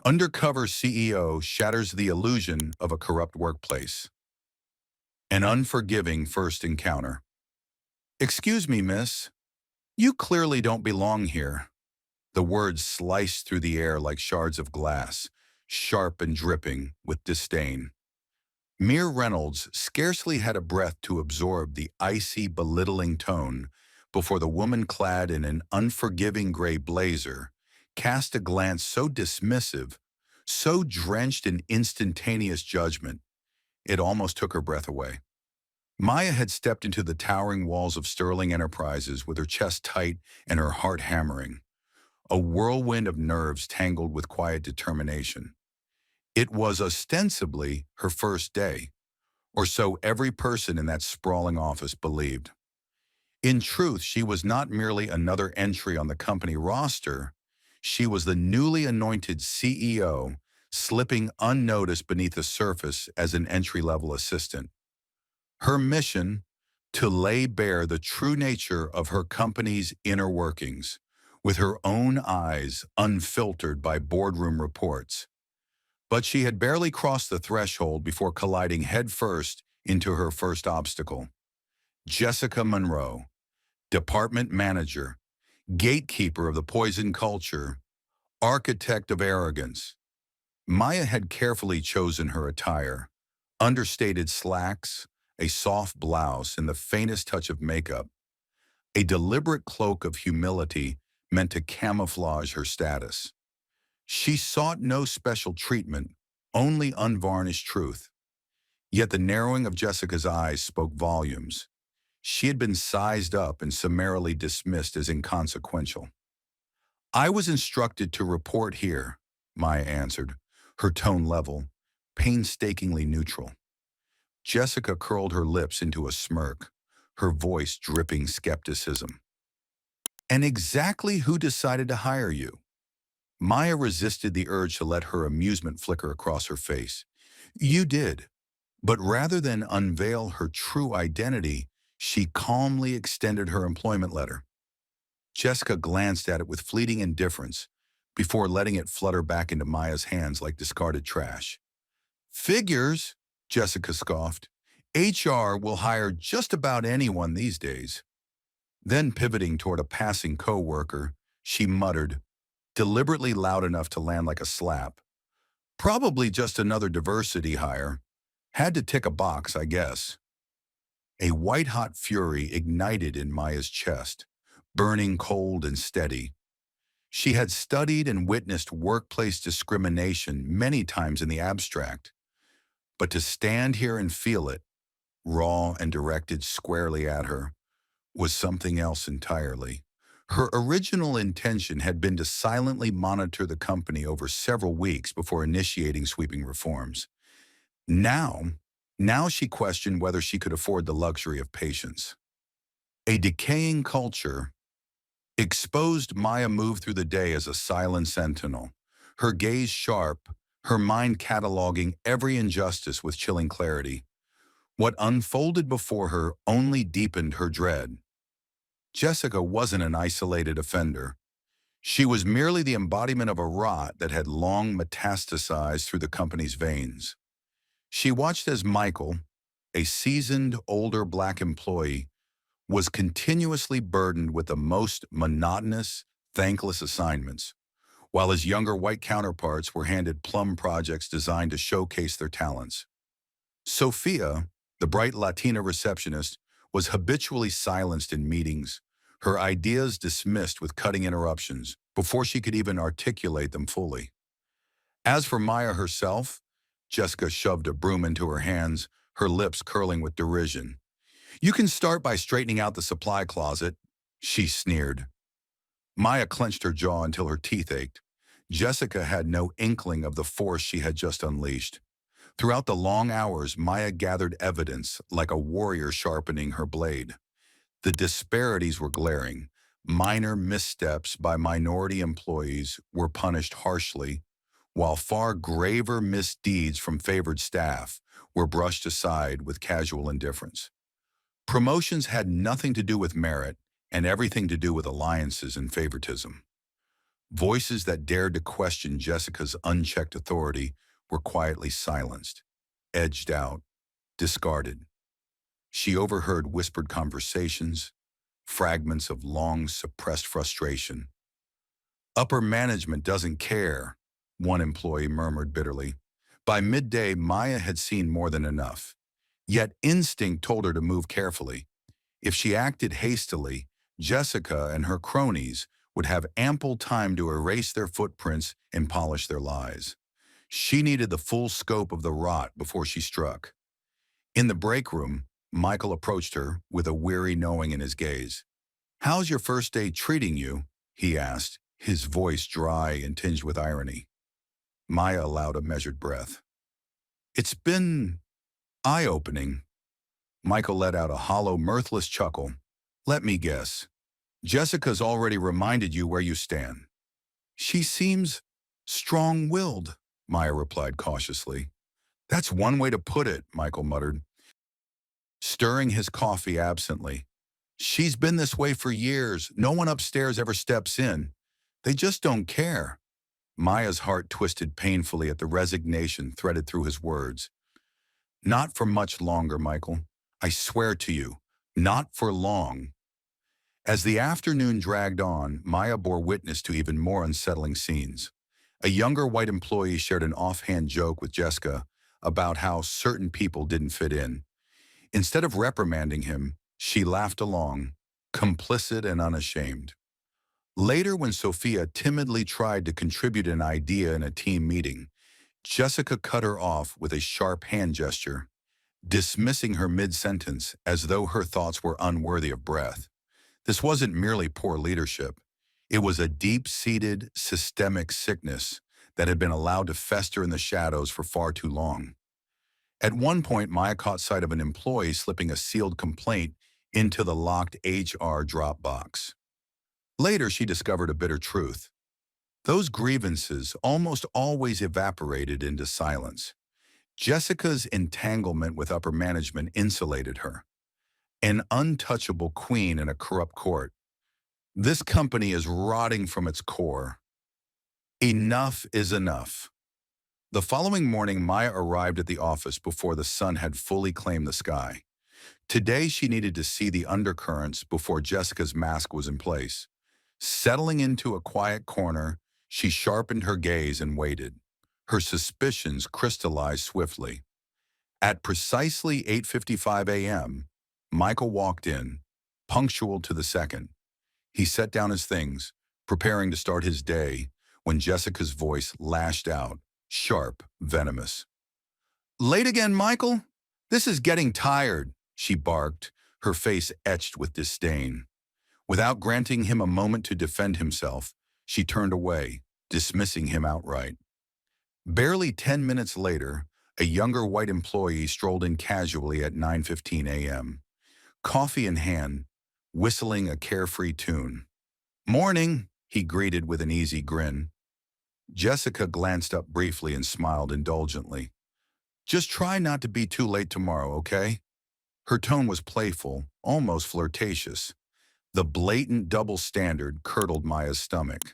Undercover CEO shatters the illusion of a corrupt workplace. An unforgiving first encounter. "Excuse me, miss. You clearly don't belong here." The words sliced through the air like shards of glass, sharp and dripping with disdain. Mere Reynolds scarcely had a breath to absorb the icy, belittling tone before the woman clad in an unforgiving gray blazer cast a glance so dismissive, so drenched in instantaneous judgment, it almost took her breath away. Maya had stepped into the towering walls of Sterling Enterprises with her chest tight and her heart hammering, a whirlwind of nerves tangled with quiet determination. It was ostensibly her first day, or so every person in that sprawling office believed. In truth, she was not merely another entry on the company roster. She was the newly anointed CEO, slipping unnoticed beneath the surface as an entry-level assistant. Her mission, to lay bare the true nature of her company's inner workings, with her own eyes unfiltered by boardroom reports. But she had barely crossed the threshold before colliding headfirst into her first obstacle. Jessica Monroe, department manager, gatekeeper of the poison culture, architect of arrogance. Maya had carefully chosen her attire: understated slacks, a soft blouse, and the faintest touch of makeup, a deliberate cloak of humility meant to camouflage her status. She sought no special treatment, only unvarnished truth. Yet the narrowing of Jessica's eyes spoke volumes. She had been sized up and summarily dismissed as inconsequential. "I was instructed to report here," Maya answered, her tone level, painstakingly neutral. Jessica curled her lips into a smirk, her voice dripping skepticism. "And exactly who decided to hire you?" Maya resisted the urge to let her amusement flicker across her face. "You did." But rather than unveil her true identity, she calmly extended her employment letter. Jessica glanced at it with fleeting indifference before letting it flutter back into Maya's hands like discarded trash. "Figures," Jessica scoffed. "HR will hire just about anyone these days." Then pivoting toward a passing coworker, she muttered, deliberately loud enough to land like a slap, "Probably just another diversity hire. Had to tick a box, I guess." A white-hot fury ignited in Maya's chest, burning cold and steady. She had studied and witnessed workplace discrimination many times in the abstract, but to stand here and feel it, raw and directed squarely at her, was something else entirely. Her original intention had been to silently monitor the company over several weeks before initiating sweeping reforms. Now, now she questioned whether she could afford the luxury of patience. A decaying culture exposed. Maya moved through the day as a silent sentinel, her gaze sharp, her mind cataloging every injustice with chilling clarity. What unfolded before her only deepened her dread. Jessica wasn't an isolated offender. She was merely the embodiment of a rot that had long metastasized through the company's veins. She watched as Michael, a seasoned, older black employee, was continuously burdened with the most monotonous, thankless assignments, while his younger white counterparts were handed plum projects designed to showcase their talents. Sophia, the bright Latina receptionist, was habitually silenced in meetings, her ideas dismissed with cutting interruptions before she could even articulate them fully. As for Maya herself, Jessica shoved a broom into her hands, her lips curling with derision. "You can start by straightening out the supply closet," she sneered. Maya clenched her jaw until her teeth ached. Jessica had no inkling of the force she had just unleashed. Throughout the long hours, Maya gathered evidence like a warrior sharpening her blade. The disparities were glaring. Minor missteps by minority employees were punished harshly, while far graver misdeeds from favored staff were brushed aside with casual indifference. Promotions had nothing to do with merit and everything to do with alliances and favoritism. Voices that dared to question Jessica's unchecked authority were quietly silenced, edged out, discarded. She overheard whispered conversations, fragments of long suppressed frustration. Upper management doesn't care, one employee murmured bitterly. By midday, Maya had seen more than enough. Yet instinct told her to move carefully. If she acted hastily, Jessica and her cronies would have ample time to erase their footprints and polish their lies. She needed the full scope of the rot before she struck. In the break room, Michael approached her with a weary knowing in his gaze. "How's your first day treating you?" he asked, his voice dry and tinged with irony. Maya allowed a measured breath. "It's been eye-opening." Michael let out a hollow, mirthless chuckle. "Let me guess. Jessica's already reminded you where you stand." "She seems strong-willed," Maya replied cautiously. "That's one way to put it," Michael muttered, stirring his coffee absently. "She's been this way for years. No one upstairs ever steps in. They just don't care." Maya's heart twisted painfully at the resignation threaded through his words. "Not for much longer, Michael. I swear to you, not for long." As the afternoon dragged on, Maya bore witness to even more unsettling scenes. A younger white employee shared an offhand joke with Jessica about how certain people didn't fit in. Instead of reprimanding him, she laughed along, complicit and unashamed. Later, when Sophia timidly tried to contribute an idea in a team meeting, Jessica cut her off with a sharp hand gesture, dismissing her mid-sentence as though her thoughts were unworthy of breath. This wasn't merely poor leadership. It was a deep-seated, systemic sickness that had been allowed to fester in the shadows for far too long. At one point, Maya caught sight of an employee slipping a sealed complaint into the locked HR drop box. Later, she discovered a bitter truth. Those grievances almost always evaporated into silence. Jessica's entanglement with upper management insulated her. An untouchable queen in a corrupt court. "This company is rotting from its core. Enough is enough." The following morning, Maya arrived at the office before the sun had fully claimed the sky. Today, she needed to see the undercurrents before Jessica's mask was in place. Settling into a quiet corner, she sharpened her gaze and waited. Her suspicions crystallized swiftly. At precisely 8:55 a.m., Michael walked in, punctual to the second. He set down his things, preparing to start his day, when Jessica's voice lashed out, sharp, venomous. "Late again, Michael? This is getting tired," she barked, her face etched with disdain. Without granting him a moment to defend himself, she turned away, dismissing him outright. Barely 10 minutes later, a younger white employee strolled in casually at 9:15 a.m., coffee in hand, whistling a carefree tune. "Morning," he greeted with an easy grin. Jessica glanced up briefly and smiled indulgently. "Just try not to be too late tomorrow, okay?" Her tone was playful, almost flirtatious. The blatant double standard curdled Maya's stomach.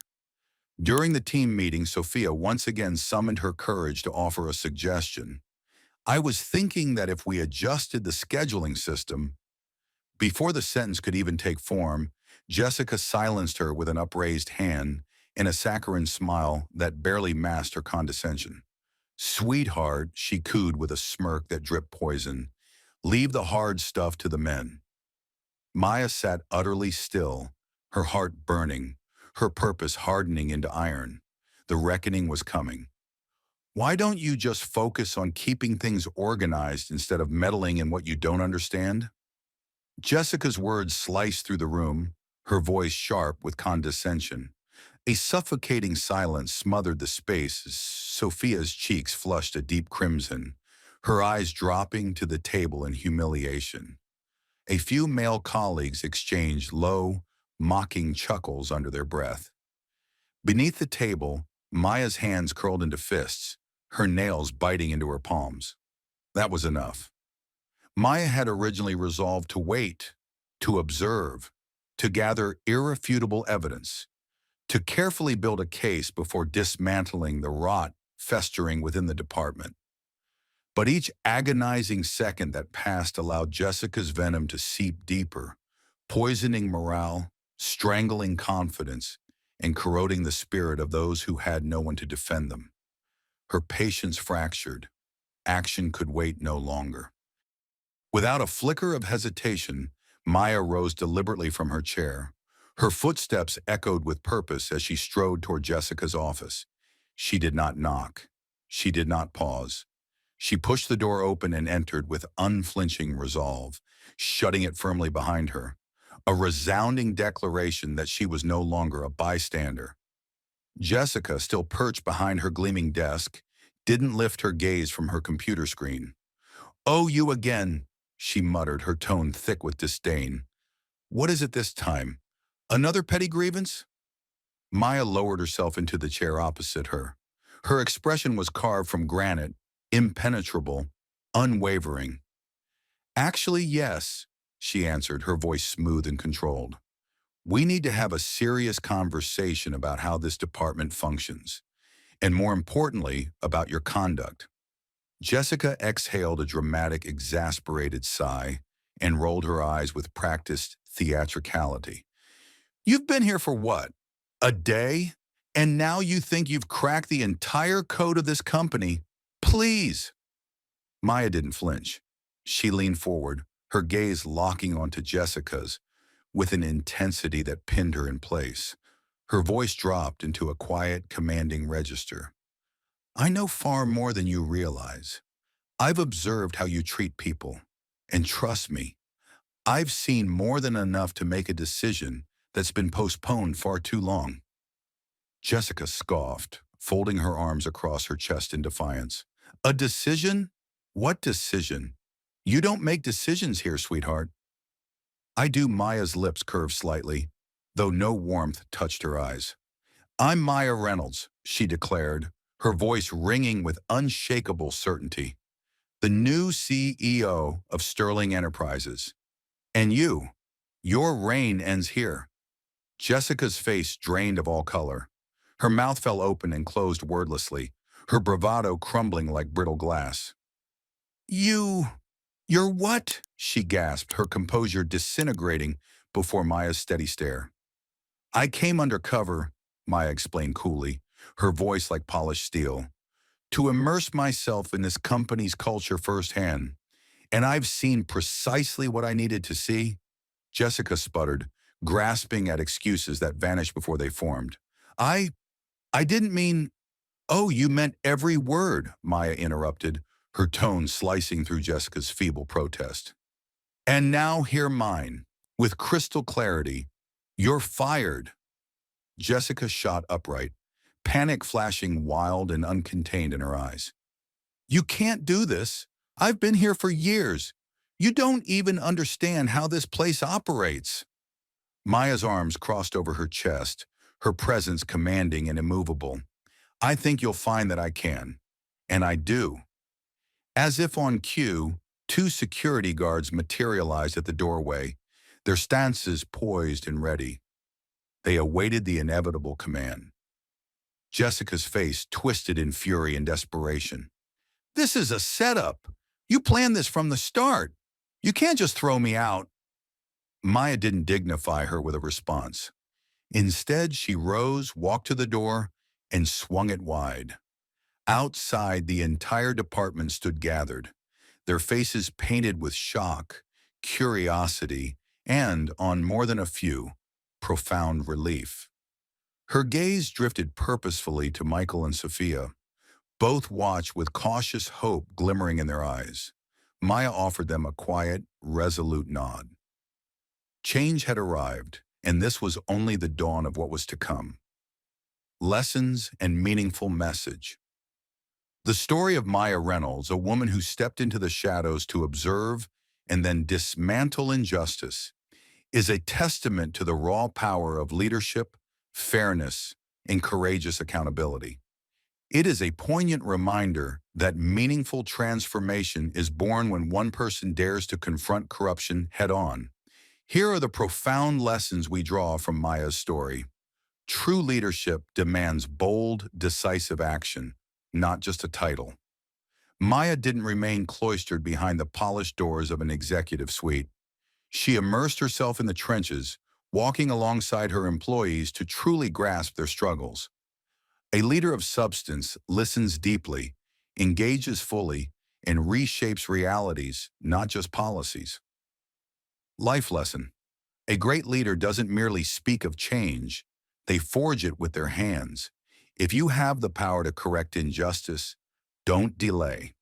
During the team meeting, Sophia once again summoned her courage to offer a suggestion. "I was thinking that if we adjusted the scheduling system—" Before the sentence could even take form, Jessica silenced her with an upraised hand and a saccharine smile that barely masked her condescension. "Sweetheart," she cooed with a smirk that dripped poison, "leave the hard stuff to the men." Maya sat utterly still, her heart burning, her purpose hardening into iron. The reckoning was coming. "Why don't you just focus on keeping things organized instead of meddling in what you don't understand?" Jessica's words sliced through the room, her voice sharp with condescension. A suffocating silence smothered the space as Sophia's cheeks flushed a deep crimson, her eyes dropping to the table in humiliation. A few male colleagues exchanged low, mocking chuckles under their breath. Beneath the table, Maya's hands curled into fists, her nails biting into her palms. That was enough. Maya had originally resolved to wait, to observe, to gather irrefutable evidence. to carefully build a case before dismantling the rot festering within the department. But each agonizing second that passed allowed Jessica's venom to seep deeper, poisoning morale, strangling confidence, and corroding the spirit of those who had no one to defend them. Her patience fractured. Action could wait no longer. Without a flicker of hesitation, Maya rose deliberately from her chair. Her footsteps echoed with purpose as she strode toward Jessica's office. She did not knock. She did not pause. She pushed the door open and entered with unflinching resolve, shutting it firmly behind her, a resounding declaration that she was no longer a bystander. Jessica, still perched behind her gleaming desk, didn't lift her gaze from her computer screen. "Oh, you again," she muttered, her tone thick with disdain. "What is it this time? Another petty grievance?" Maya lowered herself into the chair opposite her. Her expression was carved from granite, impenetrable, unwavering. "Actually, yes," she answered, her voice smooth and controlled. "We need to have a serious conversation about how this department functions, and more importantly, about your conduct." Jessica exhaled a dramatic, exasperated sigh and rolled her eyes with practiced theatricality. "You've been here for what? A day? And now you think you've cracked the entire code of this company? Please!" Maya didn't flinch. She leaned forward, her gaze locking onto Jessica's with an intensity that pinned her in place. Her voice dropped into a quiet, commanding register. "I know far more than you realize. I've observed how you treat people. And trust me, I've seen more than enough to make a decision that's been postponed far too long." Jessica scoffed, folding her arms across her chest in defiance. "A decision? What decision? You don't make decisions here, sweetheart." "I do." Maya's lips curved slightly, though no warmth touched her eyes. "I'm Maya Reynolds," she declared, her voice ringing with unshakable certainty. "The new CEO of Sterling Enterprises. And your reign ends here." Jessica's face drained of all color. Her mouth fell open and closed wordlessly, her bravado crumbling like brittle glass. You're what?" she gasped, her composure disintegrating before Maya's steady stare. "I came undercover," Maya explained coolly, her voice like polished steel, "to immerse myself in this company's culture firsthand. And I've seen precisely what I needed to see." Jessica sputtered, grasping at excuses that vanished before they formed. I didn't mean—" "Oh, you meant every word," Maya interrupted, her tone slicing through Jessica's feeble protest. "And now hear mine, with crystal clarity. You're fired." Jessica shot upright, panic flashing wild and uncontained in her eyes. "You can't do this. I've been here for years. You don't even understand how this place operates." Maya's arms crossed over her chest, her presence commanding and immovable. "I think you'll find that I can. And I do." As if on cue, two security guards materialized at the doorway, their stances poised and ready. They awaited the inevitable command. Jessica's face twisted in fury and desperation. "This is a setup. You planned this from the start. You can't just throw me out." Maya didn't dignify her with a response. Instead, she rose, walked to the door, and swung it wide. Outside, the entire department stood gathered, their faces painted with shock, curiosity, and, on more than a few, profound relief. Her gaze drifted purposefully to Michael and Sophia. Both watched with cautious hope glimmering in their eyes. Maya offered them a quiet, resolute nod. Change had arrived, and this was only the dawn of what was to come. Lessons and meaningful message. The story of Maya Reynolds, a woman who stepped into the shadows to observe and then dismantle injustice, is a testament to the raw power of leadership, fairness, and courageous accountability. It is a poignant reminder that meaningful transformation is born when one person dares to confront corruption head-on. Here are the profound lessons we draw from Maya's story. True leadership demands bold, decisive action, not just a title. Maya didn't remain cloistered behind the polished doors of an executive suite. She immersed herself in the trenches, walking alongside her employees to truly grasp their struggles. A leader of substance listens deeply, engages fully, and reshapes realities, not just policies. Life lesson. A great leader doesn't merely speak of change, they forge it with their hands. If you have the power to correct injustice, don't delay.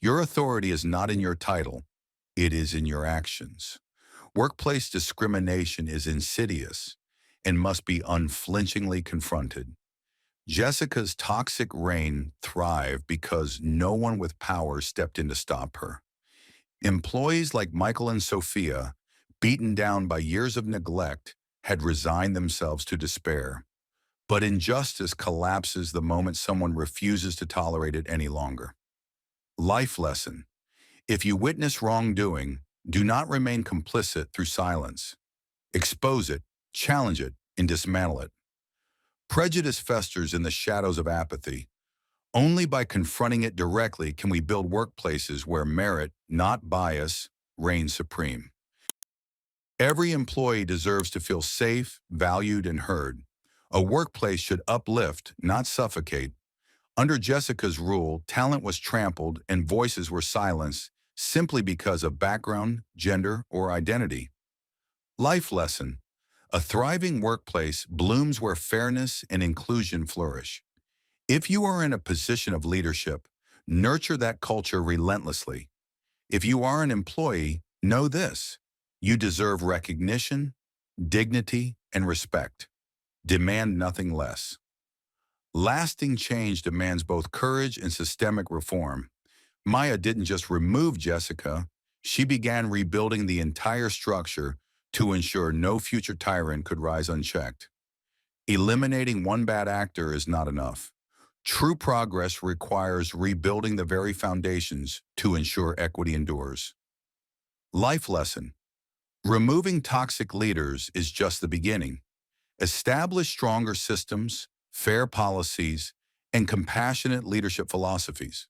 Your authority is not in your title, it is in your actions. Workplace discrimination is insidious and must be unflinchingly confronted. Jessica's toxic reign thrived because no one with power stepped in to stop her. Employees like Michael and Sophia, beaten down by years of neglect, had resigned themselves to despair. But injustice collapses the moment someone refuses to tolerate it any longer. Life lesson. If you witness wrongdoing, do not remain complicit through silence. Expose it, challenge it, and dismantle it. Prejudice festers in the shadows of apathy. Only by confronting it directly can we build workplaces where merit, not bias, reigns supreme. Every employee deserves to feel safe, valued, and heard. A workplace should uplift, not suffocate. Under Jessica's rule, talent was trampled and voices were silenced simply because of background, gender, or identity. Life lesson. A thriving workplace blooms where fairness and inclusion flourish. If you are in a position of leadership, nurture that culture relentlessly. If you are an employee, know this: you deserve recognition, dignity, and respect. Demand nothing less. Lasting change demands both courage and systemic reform. Maya didn't just remove Jessica, she began rebuilding the entire structure to ensure no future tyrant could rise unchecked. Eliminating one bad actor is not enough. True progress requires rebuilding the very foundations to ensure equity endures. Life lesson. Removing toxic leaders is just the beginning. Establish stronger systems, fair policies, and compassionate leadership philosophies.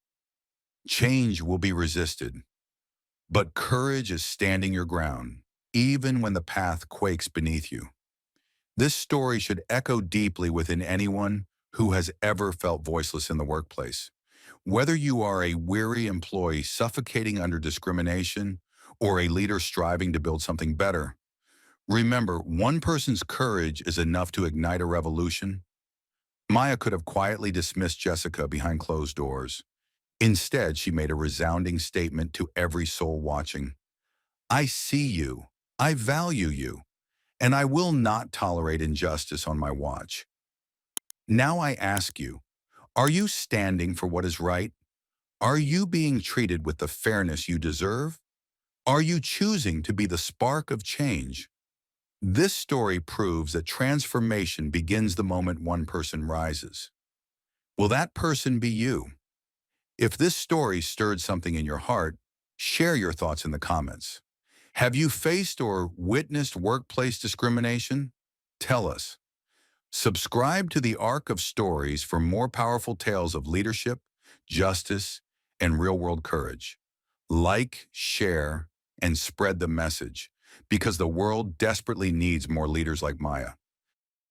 Change will be resisted, but courage is standing your ground, even when the path quakes beneath you. This story should echo deeply within anyone who has ever felt voiceless in the workplace. Whether you are a weary employee suffocating under discrimination or a leader striving to build something better, remember, one person's courage is enough to ignite a revolution. Maya could have quietly dismissed Jessica behind closed doors. Instead, she made a resounding statement to every soul watching. I see you, I value you, and I will not tolerate injustice on my watch. Now I ask you, are you standing for what is right? Are you being treated with the fairness you deserve? Are you choosing to be the spark of change? This story proves that transformation begins the moment one person rises. Will that person be you? If this story stirred something in your heart, share your thoughts in the comments. Have you faced or witnessed workplace discrimination? Tell us. Subscribe to the Arc of Stories for more powerful tales of leadership, justice, and real-world courage. Like, share, and spread the message, because the world desperately needs more leaders like Maya.